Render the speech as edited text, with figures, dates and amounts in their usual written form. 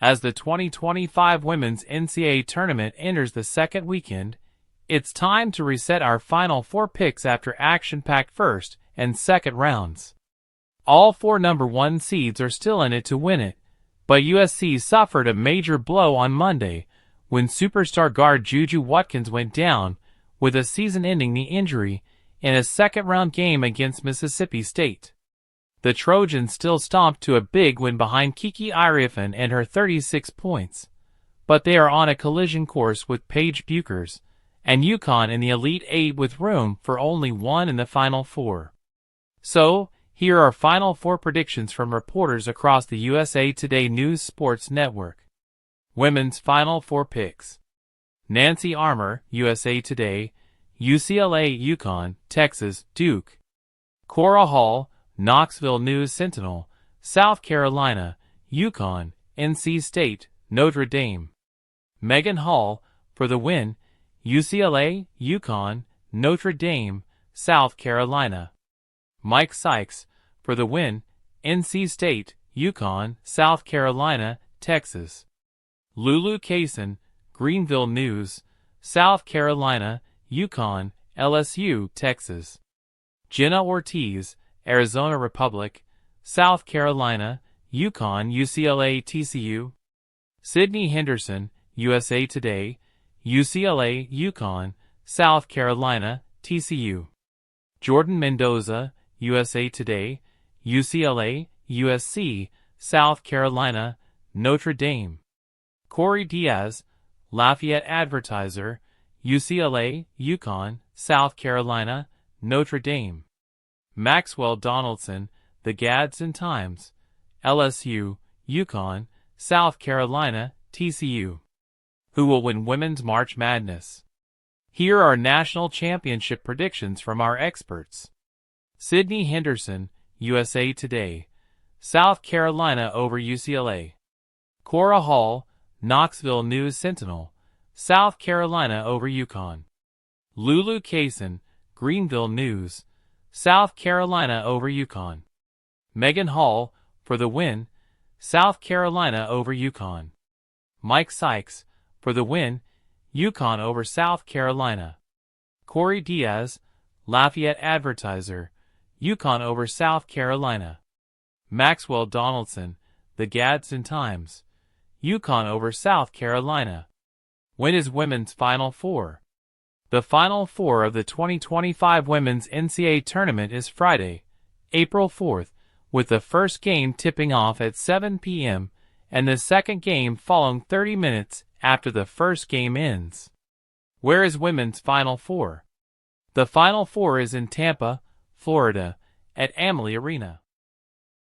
As the 2025 Women's NCAA Tournament enters the second weekend, it's time to reset our Final Four picks after action-packed first and second rounds. All four number one seeds are still in it to win it, but USC suffered a major blow on Monday when superstar guard JuJu Watkins went down with a season-ending knee injury in a second-round game against Mississippi State. The Trojans still stomped to a big win behind Kiki Iriafen and her 36 points, but they are on a collision course with Paige Bueckers and UConn in the Elite Eight with room for only one in the Final Four. So, here are Final Four predictions from reporters across the USA Today News Sports Network. Women's Final Four picks. Nancy Armour, USA Today, UCLA, UConn, Texas, Duke. Cora Hall, Knoxville News-Sentinel, South Carolina, UConn, NC State, Notre Dame. Megan Hall, for the win, UCLA, UConn, Notre Dame, South Carolina. Mike Sykes, for the win, NC State, UConn, South Carolina, Texas. Lulu Kaysen, Greenville News, South Carolina, UConn, LSU, Texas. Jenna Ortiz, Arizona Republic, South Carolina, UConn, UCLA, TCU. Sydney Henderson, USA Today, UCLA, UConn, South Carolina, TCU. Jordan Mendoza, USA Today, UCLA, USC, South Carolina, Notre Dame. Corey Diaz, Lafayette Advertiser, UCLA, UConn, South Carolina, Notre Dame. Maxwell Donaldson, The Gadsden Times, LSU, UConn, South Carolina, TCU. Who will win Women's March Madness? Here are national championship predictions from our experts. Sydney Henderson, USA Today, South Carolina over UCLA. Cora Hall, Knoxville News-Sentinel, South Carolina over UConn. Lulu Kaysen, Greenville News, South Carolina over UConn. Megan Hall, for the win, South Carolina over UConn. Mike Sykes, for the win, UConn over South Carolina. Corey Diaz, Lafayette Advertiser, UConn over South Carolina. Maxwell Donaldson, The Gadsden Times, UConn over South Carolina. When is Women's Final Four? The Final Four of the 2025 Women's NCAA Tournament is Friday, April 4th, with the first game tipping off at 7 p.m. and the second game following 30 minutes after the first game ends. Where is Women's Final Four? The Final Four is in Tampa, Florida, at Amalie Arena.